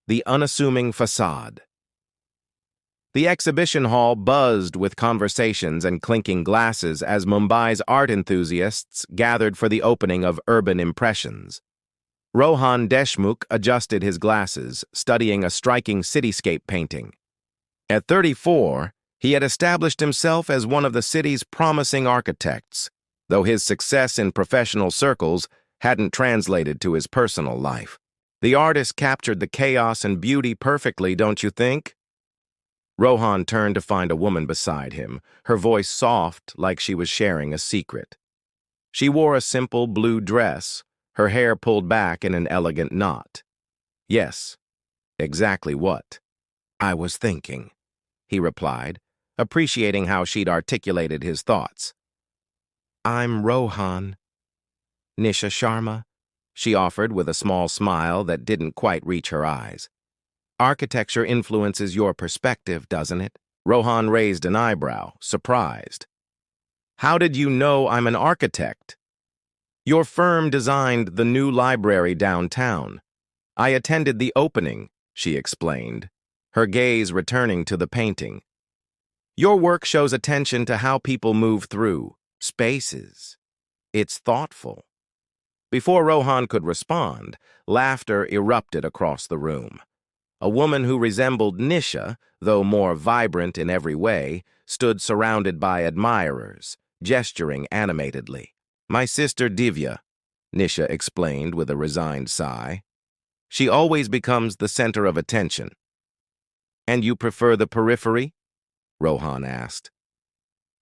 The unassuming facade. The exhibition hall buzzed with conversations and clinking glasses as Mumbai's art enthusiasts gathered for the opening of Urban Impressions. Rohan Deshmukh adjusted his glasses, studying a striking cityscape painting. At 34, he had established himself as one of the city's promising architects, though his success in professional circles hadn't translated to his personal life. The artist captured the chaos and beauty perfectly, don't you think? Rohan turned to find a woman beside him, her voice soft like she was sharing a secret. She wore a simple blue dress, her hair pulled back in an elegant knot. Yes, exactly what I was thinking, he replied, appreciating how she'd articulated his thoughts. I'm Rohan. Nisha Sharma, she offered with a small smile that didn't quite reach her eyes. Architecture influences your perspective, doesn't it? Rohan raised an eyebrow, surprised. How did you know I'm an architect? Your firm designed the new library downtown. I attended the opening, she explained, her gaze returning to the painting. Your work shows attention to how people move through spaces. It's thoughtful. Before Rohan could respond, laughter erupted across the room. A woman who resembled Nisha, though more vibrant in every way, stood surrounded by admirers, gesturing animatedly. My sister Divya, Nisha explained with a resigned sigh. She always becomes the center of attention. And you prefer the periphery? Rohan asked.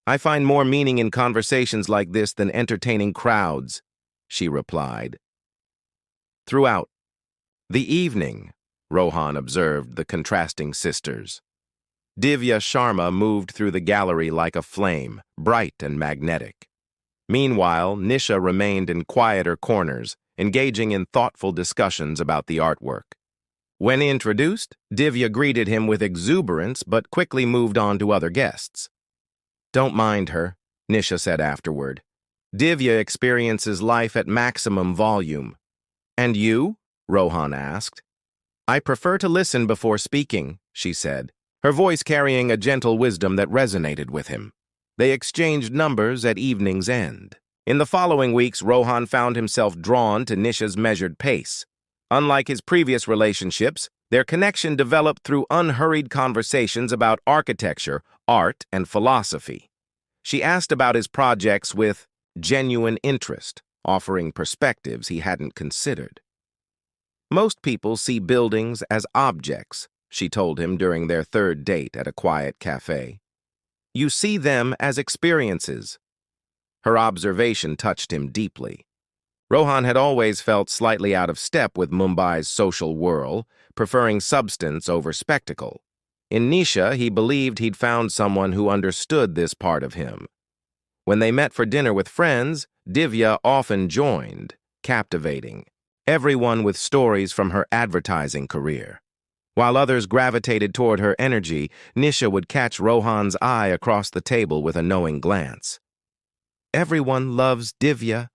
I find more meaning in conversations like this than entertaining crowds, she replied. Throughout the evening, Rohan observed the contrasting sisters. Divya Sharma moved through the gallery like a flame, bright and magnetic. Meanwhile, Nisha remained in quieter corners, engaging in thoughtful discussions about the artwork. When introduced, Divya greeted him with exuberance but quickly moved on to other guests. Don't mind her, Nisha said afterward. Divya experiences life at maximum volume. And you? Rohan asked. I prefer to listen before speaking, she said, her voice carrying a gentle wisdom that resonated with him. They exchanged numbers at evening's end. In the following weeks, Rohan found himself drawn to Nisha's measured pace. Unlike his previous relationships, their connection developed through unhurried conversations about architecture, art, and philosophy. She asked about his projects with genuine interest, offering perspectives he hadn't considered. Most people see buildings as objects, she told him during their third date at a quiet cafe. You see them as experiences. Her observation touched him deeply. Rohan had always felt slightly out of step with Mumbai's social whirl, preferring substance over spectacle. In Nisha, he believed he'd found someone who understood this part of him. When they met for dinner with friends, Divya often joined, captivating, everyone with stories from her advertising career. While others gravitated toward her energy, Nisha would catch Rohan's eye across the table with a knowing glance. Everyone loves Divya,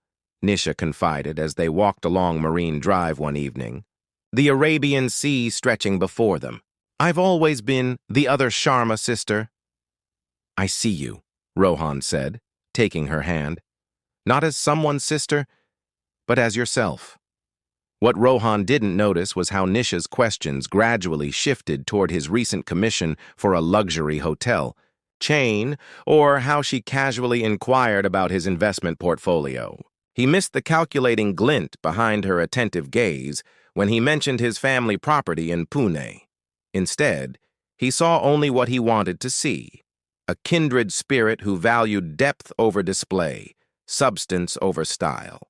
Nisha confided as they walked along Marine Drive one evening, the Arabian Sea stretching before them. I've always been the other Sharma sister. I see you, Rohan said, taking her hand. Not as someone's sister, but as yourself. What Rohan didn't notice was how Nisha's questions gradually shifted toward his recent commission for a luxury hotel chain, or how she casually inquired about his investment portfolio. He missed the calculating glint behind her attentive gaze when he mentioned his family property in Pune. Instead, he saw only what he wanted to see, a kindred spirit who valued depth over display, substance over style.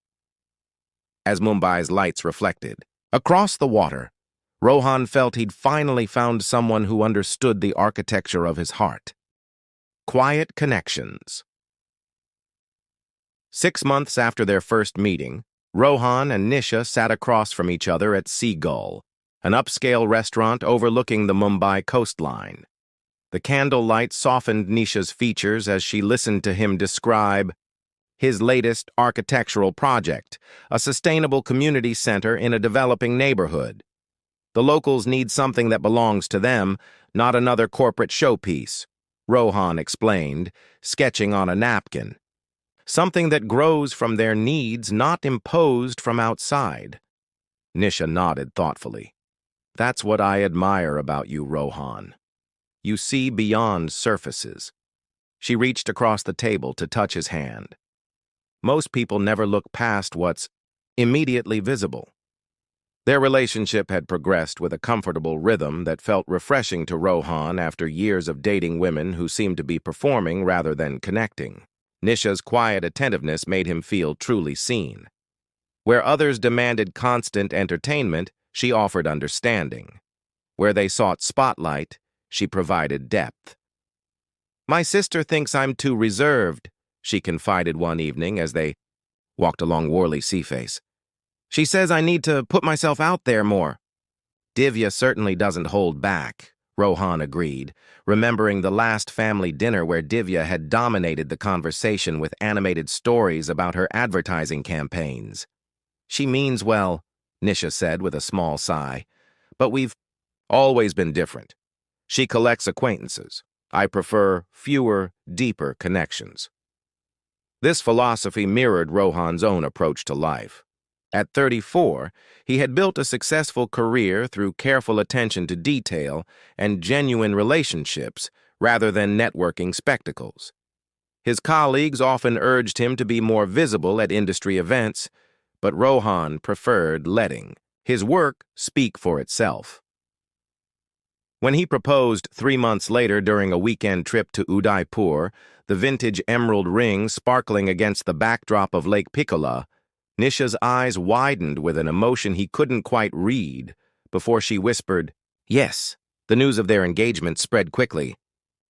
As Mumbai's lights reflected, across the water, Rohan felt he'd finally found someone who understood the architecture of his heart. Quiet connections. 6 months after their first meeting, Rohan and Nisha sat across from each other at Seagull, an upscale restaurant overlooking the Mumbai coastline. The candlelight softened Nisha's features as she listened to him describe his latest architectural project, a sustainable community center in a developing neighborhood. The locals need something that belongs to them, not another corporate showpiece, Rohan explained, sketching on a napkin. Something that grows from their needs, not imposed from outside. Nisha nodded thoughtfully. That's what I admire about you, Rohan. You see beyond surfaces. She reached across the table to touch his hand. Most people never look past what's immediately visible. Their relationship had progressed with a comfortable rhythm that felt refreshing to Rohan after years of dating women who seemed to be performing rather than connecting. Nisha's quiet attentiveness made him feel truly seen. Where others demanded constant entertainment, she offered understanding. Where they sought spotlight, she provided depth. My sister thinks I'm too reserved, she confided one evening as they walked along Worley Seaface. She says I need to put myself out there more. Divya certainly doesn't hold back, Rohan agreed, remembering the last family dinner where Divya had dominated the conversation with animated stories about her advertising campaigns. She means well, Nisha said with a small sigh, but we've always been different. She collects acquaintances. I prefer fewer, deeper connections. This philosophy mirrored Rohan's own approach to life. At 34, he had built a successful career through careful attention to detail and genuine relationships rather than networking spectacles. His colleagues often urged him to be more visible at industry events, but Rohan preferred letting his work speak for itself. When he proposed 3 months later during a weekend trip to Udaipur, the vintage emerald ring sparkling against the backdrop of Lake Piccola, Nisha's eyes widened with an emotion he couldn't quite read before she whispered, yes. The news of their engagement spread quickly.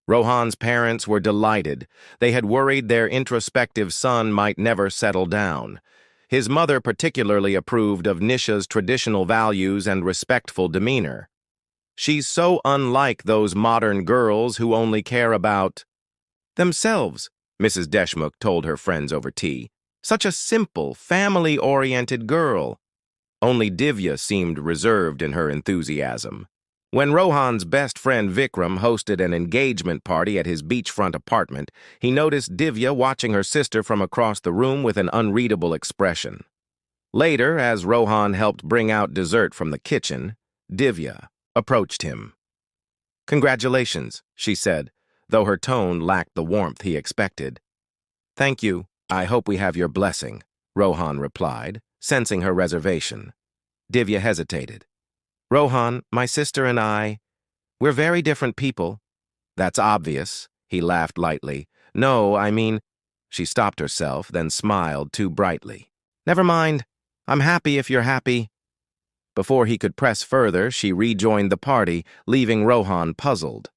Rohan's parents were delighted. They had worried their introspective son might never settle down. His mother particularly approved of Nisha's traditional values and respectful demeanor. She's so unlike those modern girls who only care about themselves, Mrs. Deshmukh told her friends over tea. Such a simple, family-oriented girl. Only Divya seemed reserved in her enthusiasm. When Rohan's best friend Vikram hosted an engagement party at his beachfront apartment, he noticed Divya watching her sister from across the room with an unreadable expression. Later, as Rohan helped bring out dessert from the kitchen, Divya approached him. Congratulations, she said, though her tone lacked the warmth he expected. Thank you. I hope we have your blessing, Rohan replied, sensing her reservation. Divya hesitated. Rohan, my sister and we're very different people. That's obvious, he laughed lightly. No, I mean... She stopped herself, then smiled too brightly. Never mind. I'm happy if you're happy. Before he could press further, she rejoined the party, leaving Rohan puzzled.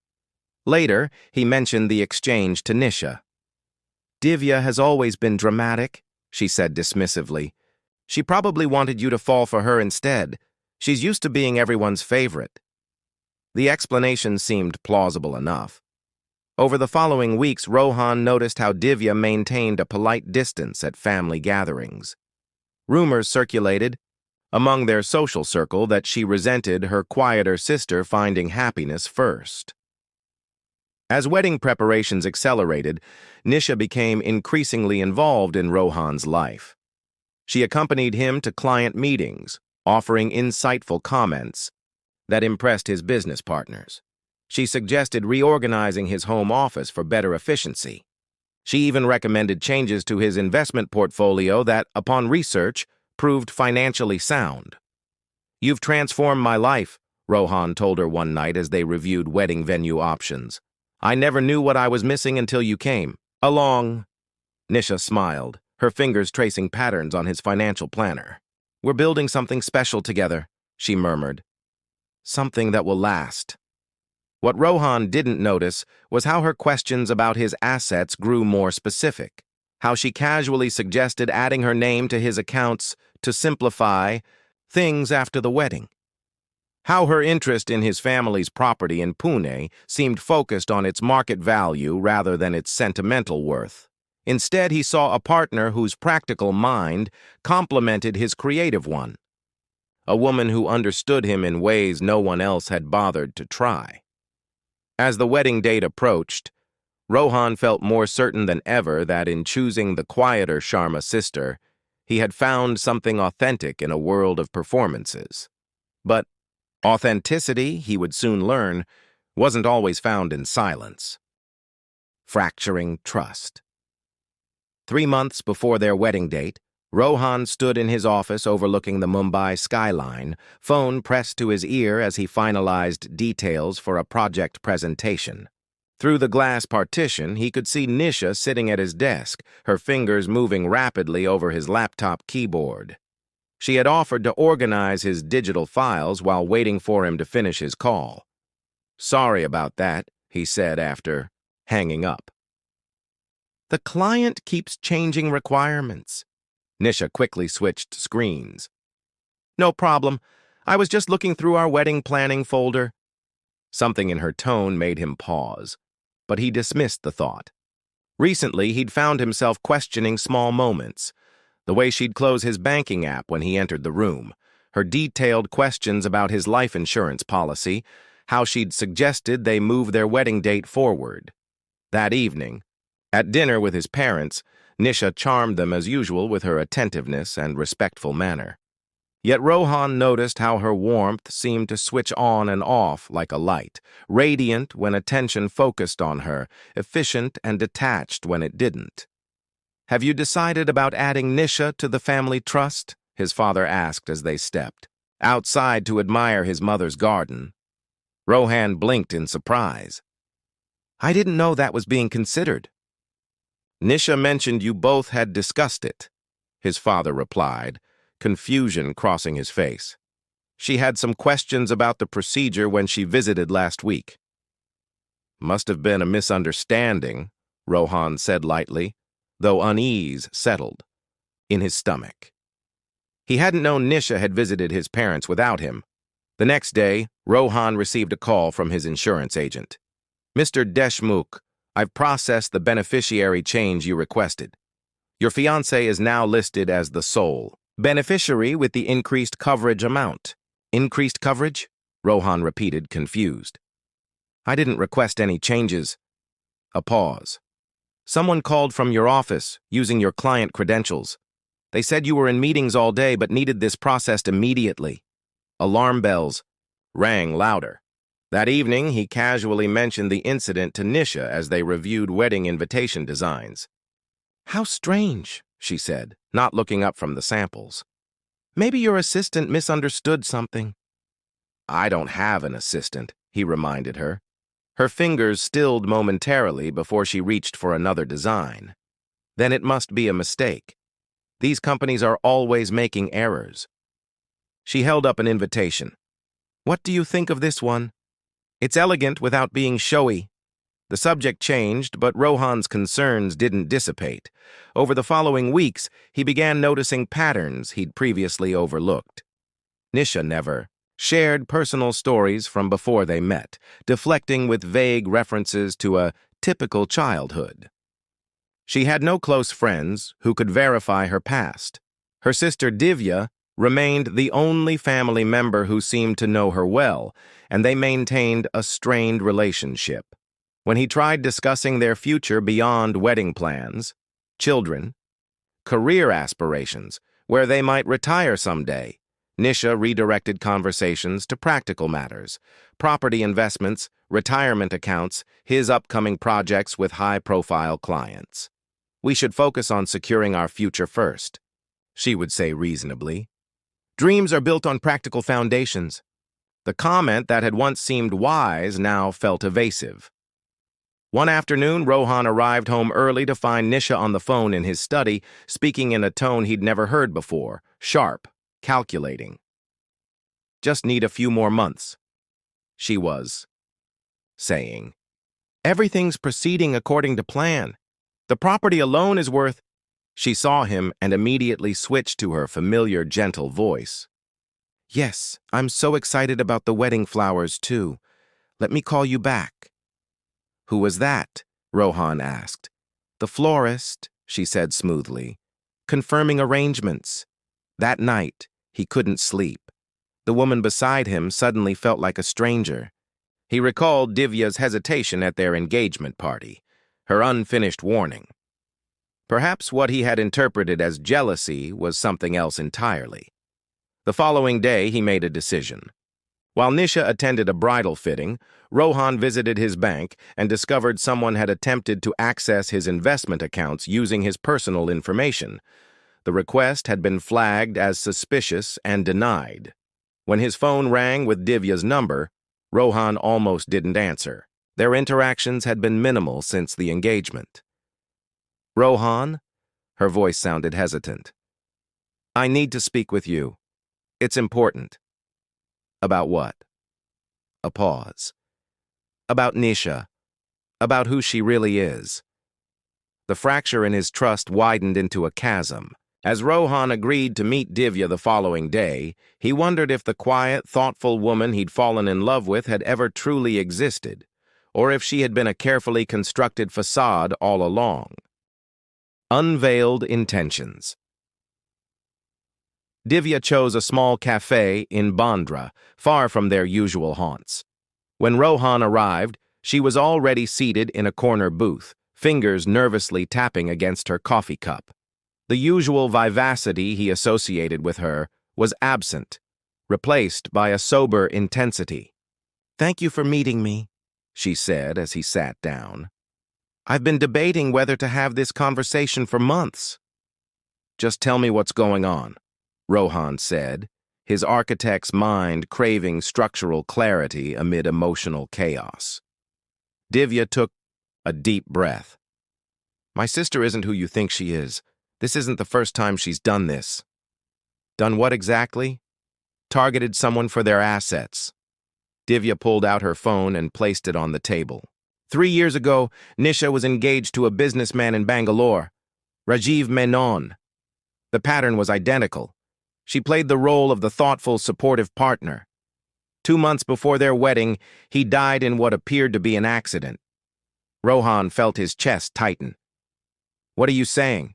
Later, he mentioned the exchange to Nisha. Divya has always been dramatic, she said dismissively. She probably wanted you to fall for her instead. She's used to being everyone's favorite. The explanation seemed plausible enough. Over the following weeks, Rohan noticed how Divya maintained a polite distance at family gatherings. Rumors circulated among their social circle that she resented her quieter sister finding happiness first. As wedding preparations accelerated, Nisha became increasingly involved in Rohan's life. She accompanied him to client meetings, offering insightful comments that impressed his business partners. She suggested reorganizing his home office for better efficiency. She even recommended changes to his investment portfolio that, upon research, proved financially sound. You've transformed my life, Rohan told her one night as they reviewed wedding venue options. I never knew what I was missing until you came along. Nisha smiled, her fingers tracing patterns on his financial planner. We're building something special together, she murmured. Something that will last. What Rohan didn't notice was how her questions about his assets grew more specific, how she casually suggested adding her name to his accounts to simplify things after the wedding. How her interest in his family's property in Pune seemed focused on its market value rather than its sentimental worth. Instead, he saw a partner whose practical mind complemented his creative one. a woman who understood him in ways no one else had bothered to try. As the wedding date approached, Rohan felt more certain than ever that in choosing the quieter Sharma sister, he had found something authentic in a world of performances. But authenticity, he would soon learn, wasn't always found in silence. Fracturing trust. 3 months before their wedding date, Rohan stood in his office overlooking the Mumbai skyline, phone pressed to his ear as he finalized details for a project presentation. Through the glass partition, he could see Nisha sitting at his desk, her fingers moving rapidly over his laptop keyboard. She had offered to organize his digital files while waiting for him to finish his call. "Sorry about that," he said after hanging up. "The client keeps changing requirements." Nisha quickly switched screens. "No problem. I was just looking through our wedding planning folder." Something in her tone made him pause, but he dismissed the thought. Recently, he'd found himself questioning small moments. The way she'd close his banking app when he entered the room, her detailed questions about his life insurance policy, how she'd suggested they move their wedding date forward. That evening, at dinner with his parents, Nisha charmed them as usual with her attentiveness and respectful manner. Yet Rohan noticed how her warmth seemed to switch on and off like a light, radiant when attention focused on her, efficient and detached when it didn't. "Have you decided about adding Nisha to the family trust?" his father asked as they stepped outside to admire his mother's garden. Rohan blinked in surprise. "I didn't know that was being considered." "Nisha mentioned you both had discussed it," his father replied, confusion crossing his face. "She had some questions about the procedure when she visited last week." "Must have been a misunderstanding," Rohan said lightly, though unease settled in his stomach. He hadn't known Nisha had visited his parents without him. The next day, Rohan received a call from his insurance agent. "Mr. Deshmukh, I've processed the beneficiary change you requested. Your fiancé is now listed as the sole beneficiary with the increased coverage amount." "Increased coverage?" Rohan repeated, confused. "I didn't request any changes." A pause. "Someone called from your office using your client credentials. They said you were in meetings all day but needed this processed immediately." Alarm bells rang louder. That evening, he casually mentioned the incident to Nisha as they reviewed wedding invitation designs. "How strange," she said, not looking up from the samples. "Maybe your assistant misunderstood something." "I don't have an assistant," he reminded her. Her fingers stilled momentarily before she reached for another design. Then it must be a mistake. These companies are always making errors. She held up an invitation. "What do you think of this one? It's elegant without being showy." The subject changed, but Rohan's concerns didn't dissipate. Over the following weeks, he began noticing patterns he'd previously overlooked. Nisha never shared personal stories from before they met, deflecting with vague references to a typical childhood. She had no close friends who could verify her past. Her sister Divya remained the only family member who seemed to know her well, and they maintained a strained relationship. When he tried discussing their future beyond wedding plans, children, career aspirations, where they might retire someday, Nisha redirected conversations to practical matters, property investments, retirement accounts, his upcoming projects with high-profile clients. "We should focus on securing our future first," she would say reasonably. "Dreams are built on practical foundations." The comment that had once seemed wise now felt evasive. One afternoon, Rohan arrived home early to find Nisha on the phone in his study, speaking in a tone he'd never heard before, sharp, calculating. "Just need a few more months," she was saying. "Everything's proceeding according to plan. The property alone is worth—" She saw him and immediately switched to her familiar, gentle voice. "Yes, I'm so excited about the wedding flowers, too. Let me call you back." "Who was that?" Rohan asked. "The florist," she said smoothly, "confirming arrangements." That night, he couldn't sleep. The woman beside him suddenly felt like a stranger. He recalled Divya's hesitation at their engagement party, her unfinished warning. Perhaps what he had interpreted as jealousy was something else entirely. The following day, he made a decision. While Nisha attended a bridal fitting, Rohan visited his bank and discovered someone had attempted to access his investment accounts using his personal information. The request had been flagged as suspicious and denied. When his phone rang with Divya's number, Rohan almost didn't answer. Their interactions had been minimal since the engagement. "Rohan?" Her voice sounded hesitant. "I need to speak with you. It's important." "About what?" A pause. "About Nisha. About who she really is." The fracture in his trust widened into a chasm. As Rohan agreed to meet Divya the following day, he wondered if the quiet, thoughtful woman he'd fallen in love with had ever truly existed, or if she had been a carefully constructed facade all along. Unveiled intentions. Divya chose a small cafe in Bandra, far from their usual haunts. When Rohan arrived, she was already seated in a corner booth, fingers nervously tapping against her coffee cup. The usual vivacity he associated with her was absent, replaced by a sober intensity. "Thank you for meeting me," she said as he sat down. "I've been debating whether to have this conversation for months." "Just tell me what's going on," Rohan said, his architect's mind craving structural clarity amid emotional chaos. Divya took a deep breath. "My sister isn't who you think she is. This isn't the first time she's done this." "Done what exactly?" "Targeted someone for their assets." Divya pulled out her phone and placed it on the table. 3 years ago, Nisha was engaged to a businessman in Bangalore, Rajiv Menon. The pattern was identical. She played the role of the thoughtful, supportive partner. 2 months before their wedding, he died in what appeared to be an accident. Rohan felt his chest tighten. "What are you saying?"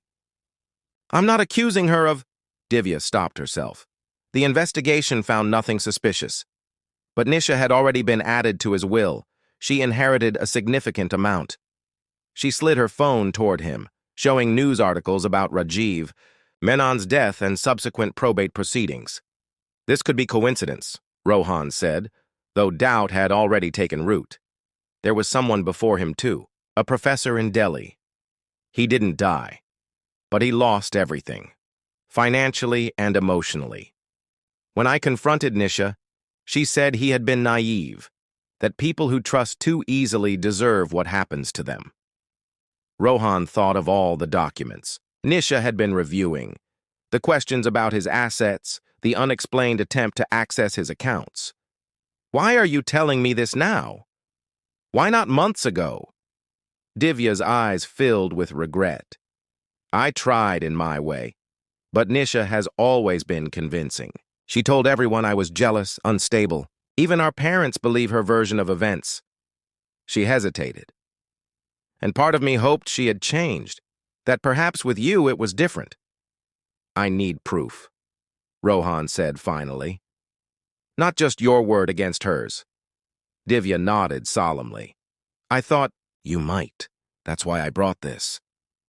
"I'm not accusing her of—" Divya stopped herself. The investigation found nothing suspicious. But Nisha had already been added to his will. She inherited a significant amount. She slid her phone toward him, showing news articles about Rajiv, Menon's death, and subsequent probate proceedings. "This could be coincidence," Rohan said, though doubt had already taken root. There was someone before him, too, a professor in Delhi. He didn't die, but he lost everything, financially and emotionally. When I confronted Nisha, she said he had been naive, that people who trust too easily deserve what happens to them. Rohan thought of all the documents Nisha had been reviewing, the questions about his assets, the unexplained attempt to access his accounts. "Why are you telling me this now? Why not months ago?" Divya's eyes filled with regret. "I tried in my way, but Nisha has always been convincing. She told everyone I was jealous, unstable. Even our parents believe her version of events." She hesitated. "And part of me hoped she had changed, that perhaps with you it was different." "I need proof," Rohan said finally. "Not just your word against hers." Divya nodded solemnly. "I thought you might. That's why I brought this."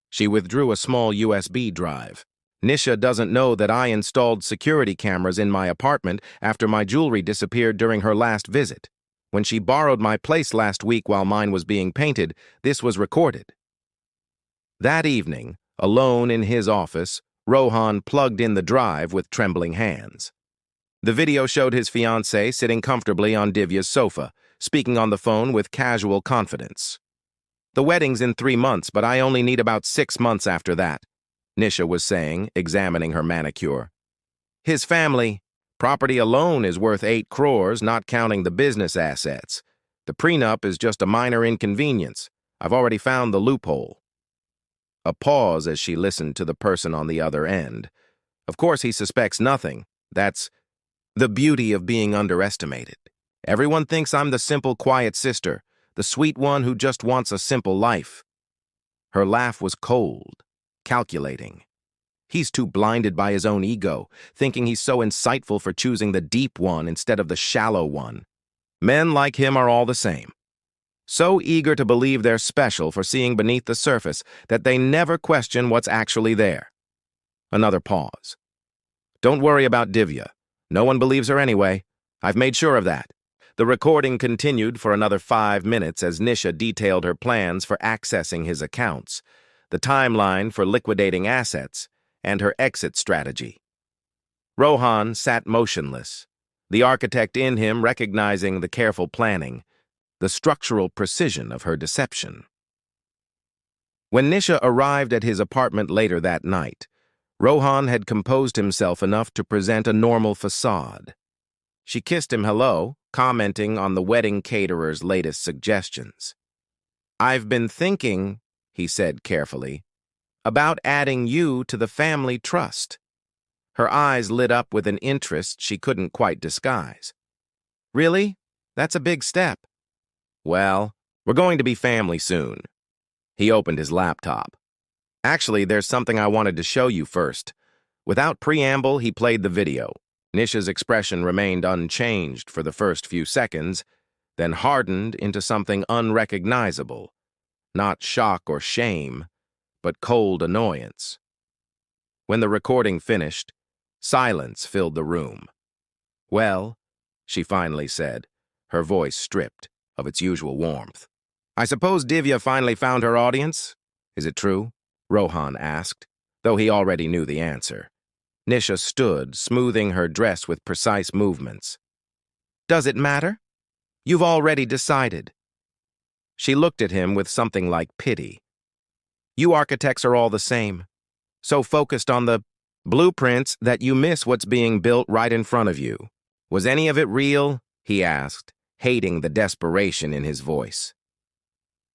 She withdrew a small USB drive. "Nisha doesn't know that I installed security cameras in my apartment after my jewelry disappeared during her last visit. When she borrowed my place last week while mine was being painted, this was recorded." That evening, alone in his office, Rohan plugged in the drive with trembling hands. The video showed his fiancée sitting comfortably on Divya's sofa, speaking on the phone with casual confidence. "The wedding's in 3 months, but I only need about 6 months after that," Nisha was saying, examining her manicure. "His family, property alone is worth 8 crores, not counting the business assets. The prenup is just a minor inconvenience. I've already found the loophole." A pause as she listened to the person on the other end. "Of course he suspects nothing. That's the beauty of being underestimated. Everyone thinks I'm the simple, quiet sister, the sweet one who just wants a simple life." Her laugh was cold, calculating. He's too blinded by his own ego, thinking he's so insightful for choosing the deep one instead of the shallow one. Men like him are all the same. So eager to believe they're special for seeing beneath the surface that they never question what's actually there. Another pause. Don't worry about Divya. No one believes her anyway. I've made sure of that. The recording continued for another 5 minutes as Nisha detailed her plans for accessing his accounts, the timeline for liquidating assets, and her exit strategy. Rohan sat motionless, the architect in him recognizing the careful planning, the structural precision of her deception. When Nisha arrived at his apartment later that night, Rohan had composed himself enough to present a normal facade. She kissed him hello, commenting on the wedding caterer's latest suggestions. "I've been thinking," he said carefully, "about adding you to the family trust." Her eyes lit up with an interest she couldn't quite disguise. "Really? That's a big step." "Well, we're going to be family soon." He opened his laptop. "Actually, there's something I wanted to show you first." Without preamble, he played the video. Nisha's expression remained unchanged for the first few seconds, then hardened into something unrecognizable. Not shock or shame, but cold annoyance. When the recording finished, silence filled the room. "Well," she finally said, her voice stripped of its usual warmth. "I suppose Divya finally found her audience? Is it true?" Rohan asked, though he already knew the answer. Nisha stood, smoothing her dress with precise movements. "Does it matter? You've already decided." She looked at him with something like pity. "You architects are all the same, so focused on the blueprints that you miss what's being built right in front of you." "Was any of it real?" he asked, hating the desperation in his voice.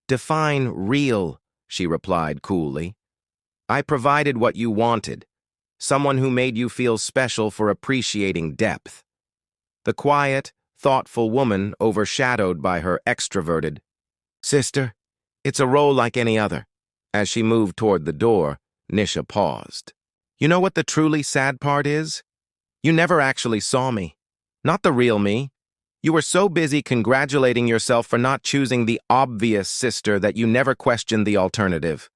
"Define real," she replied coolly. "I provided what you wanted. Someone who made you feel special for appreciating depth." The quiet, thoughtful woman overshadowed by her extroverted, "Sister, it's a role like any other." As she moved toward the door, Nisha paused. "You know what the truly sad part is? You never actually saw me. Not the real me. You were so busy congratulating yourself for not choosing the obvious sister that you never questioned the alternative."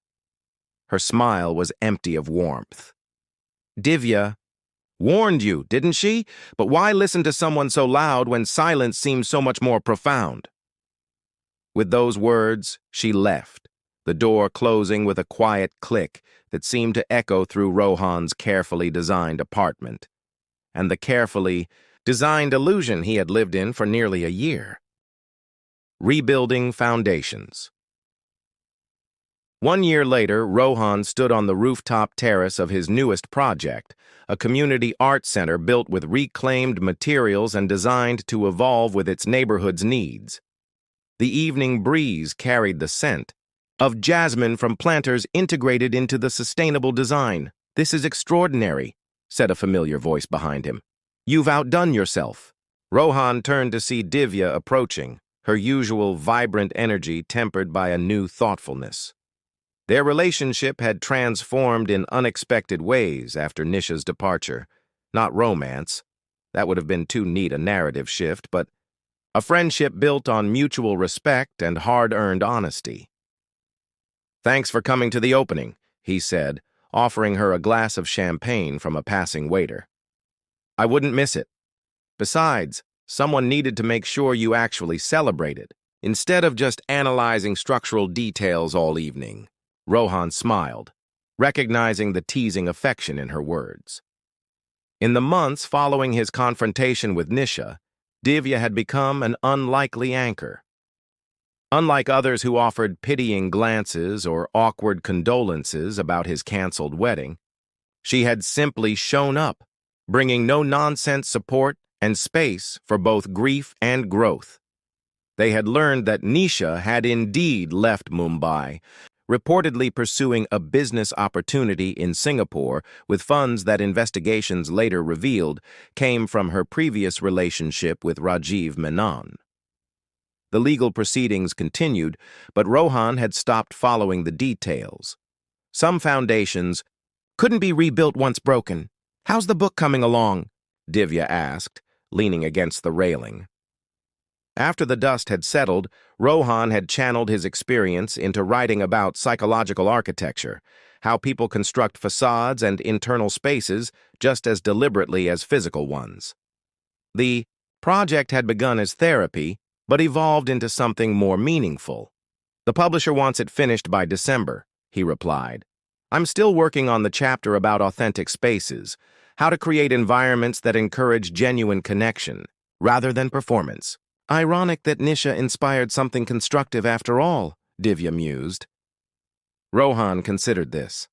Her smile was empty of warmth. "Divya warned you, didn't she? But why listen to someone so loud when silence seems so much more profound?" With those words, she left, the door closing with a quiet click that seemed to echo through Rohan's carefully designed apartment, and the carefully designed illusion he had lived in for nearly a year. Rebuilding foundations. 1 year later, Rohan stood on the rooftop terrace of his newest project, a community art center built with reclaimed materials and designed to evolve with its neighborhood's needs. The evening breeze carried the scent of jasmine from planters integrated into the sustainable design. "This is extraordinary," said a familiar voice behind him. "You've outdone yourself." Rohan turned to see Divya approaching, her usual vibrant energy tempered by a new thoughtfulness. Their relationship had transformed in unexpected ways after Nisha's departure. Not romance. That would have been too neat a narrative shift, but a friendship built on mutual respect and hard-earned honesty. "Thanks for coming to the opening," he said, offering her a glass of champagne from a passing waiter. "I wouldn't miss it. Besides, someone needed to make sure you actually celebrated, instead of just analyzing structural details all evening." Rohan smiled, recognizing the teasing affection in her words. In the months following his confrontation with Nisha, Divya had become an unlikely anchor. Unlike others who offered pitying glances or awkward condolences about his canceled wedding, she had simply shown up, bringing no-nonsense support and space for both grief and growth. They had learned that Nisha had indeed left Mumbai, reportedly pursuing a business opportunity in Singapore with funds that investigations later revealed came from her previous relationship with Rajiv Menon. The legal proceedings continued, but Rohan had stopped following the details. Some foundations Couldn't be rebuilt once broken. How's the book coming along? Divya asked, leaning against the railing. After the dust had settled, Rohan had channeled his experience into writing about psychological architecture, how people construct facades and internal spaces just as deliberately as physical ones. The project had begun as therapy, but evolved into something more meaningful. The publisher wants it finished by December, he replied. I'm still working on the chapter about authentic spaces, how to create environments that encourage genuine connection, rather than performance. Ironic that Nisha inspired something constructive after all, Divya mused. Rohan considered this.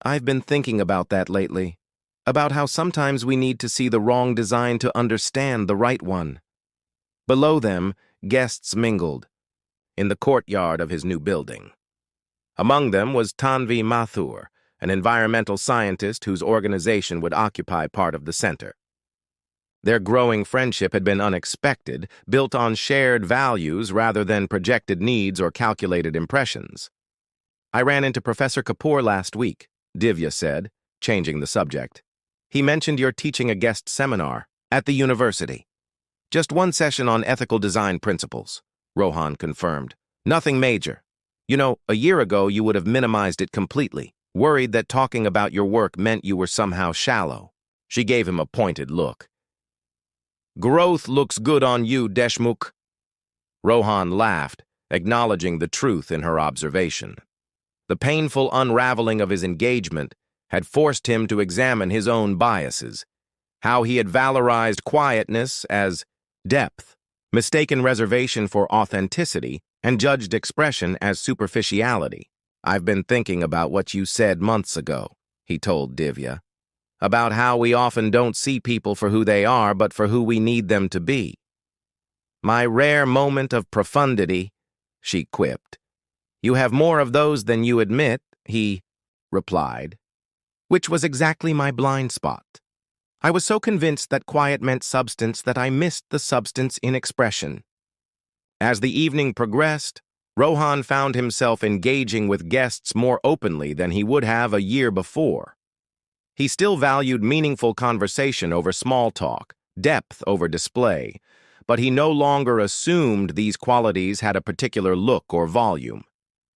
I've been thinking about that lately, about how sometimes we need to see the wrong design to understand the right one. Below them, guests mingled, in the courtyard of his new building. Among them was Tanvi Mathur, an environmental scientist whose organization would occupy part of the center. Their growing friendship had been unexpected, built on shared values rather than projected needs or calculated impressions. I ran into Professor Kapoor last week, Divya said, changing the subject. He mentioned you're teaching a guest seminar at the university. Just one session on ethical design principles, Rohan confirmed. Nothing major. You know, a year ago you would have minimized it completely, worried that talking about your work meant you were somehow shallow. She gave him a pointed look. Growth looks good on you, Deshmukh. Rohan laughed, acknowledging the truth in her observation. The painful unraveling of his engagement had forced him to examine his own biases, how he had valorized quietness as depth, mistaken reservation for authenticity, and judged expression as superficiality. I've been thinking about what you said months ago, he told Divya, about how we often don't see people for who they are, but for who we need them to be. My rare moment of profundity, she quipped. You have more of those than you admit, he replied, which was exactly my blind spot. I was so convinced that quiet meant substance that I missed the substance in expression. As the evening progressed, Rohan found himself engaging with guests more openly than he would have a year before. He still valued meaningful conversation over small talk, depth over display, but he no longer assumed these qualities had a particular look or volume.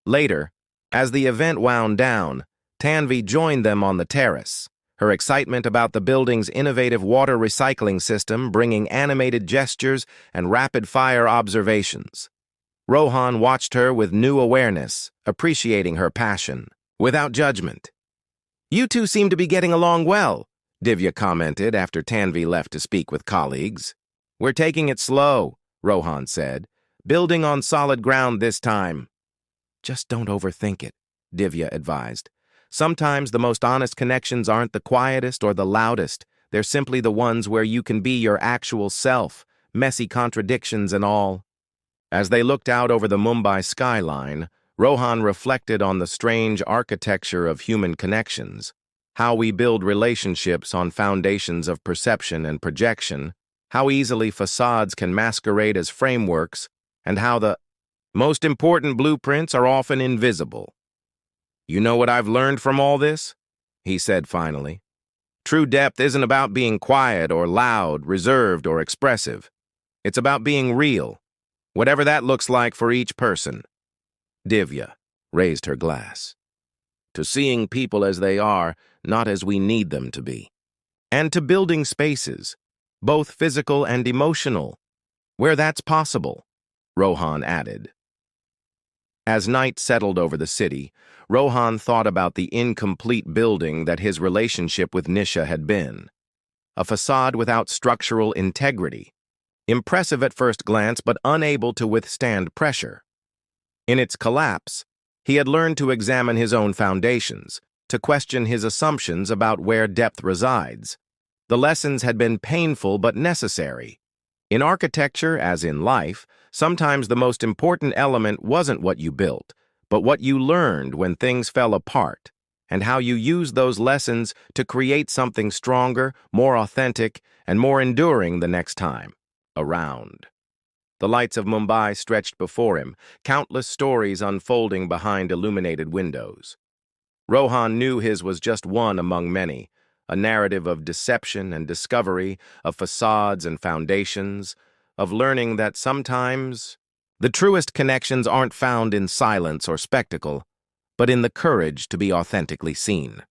Later, as the event wound down, Tanvi joined them on the terrace, her excitement about the building's innovative water recycling system bringing animated gestures and rapid-fire observations. Rohan watched her with new awareness, appreciating her passion, without judgment. You two seem to be getting along well, Divya commented after Tanvi left to speak with colleagues. We're taking it slow, Rohan said, building on solid ground this time. Just don't overthink it, Divya advised. Sometimes the most honest connections aren't the quietest or the loudest. They're simply the ones where you can be your actual self, messy contradictions and all. As they looked out over the Mumbai skyline, Rohan reflected on the strange architecture of human connections, how we build relationships on foundations of perception and projection, how easily facades can masquerade as frameworks, and how the most important blueprints are often invisible. You know what I've learned from all this? He said finally. True depth isn't about being quiet or loud, reserved or expressive. It's about being real, whatever that looks like for each person. Divya raised her glass. To seeing people as they are, not as we need them to be. And to building spaces, both physical and emotional, where that's possible, Rohan added. As night settled over the city, Rohan thought about the incomplete building that his relationship with Nisha had been. A facade without structural integrity, impressive at first glance but unable to withstand pressure. In its collapse, he had learned to examine his own foundations, to question his assumptions about where depth resides. The lessons had been painful but necessary. In architecture, as in life, sometimes the most important element wasn't what you built, but what you learned when things fell apart, and how you used those lessons to create something stronger, more authentic, and more enduring the next time around. The lights of Mumbai stretched before him, countless stories unfolding behind illuminated windows. Rohan knew his was just one among many, a narrative of deception and discovery, of facades and foundations, of learning that sometimes the truest connections aren't found in silence or spectacle, but in the courage to be authentically seen.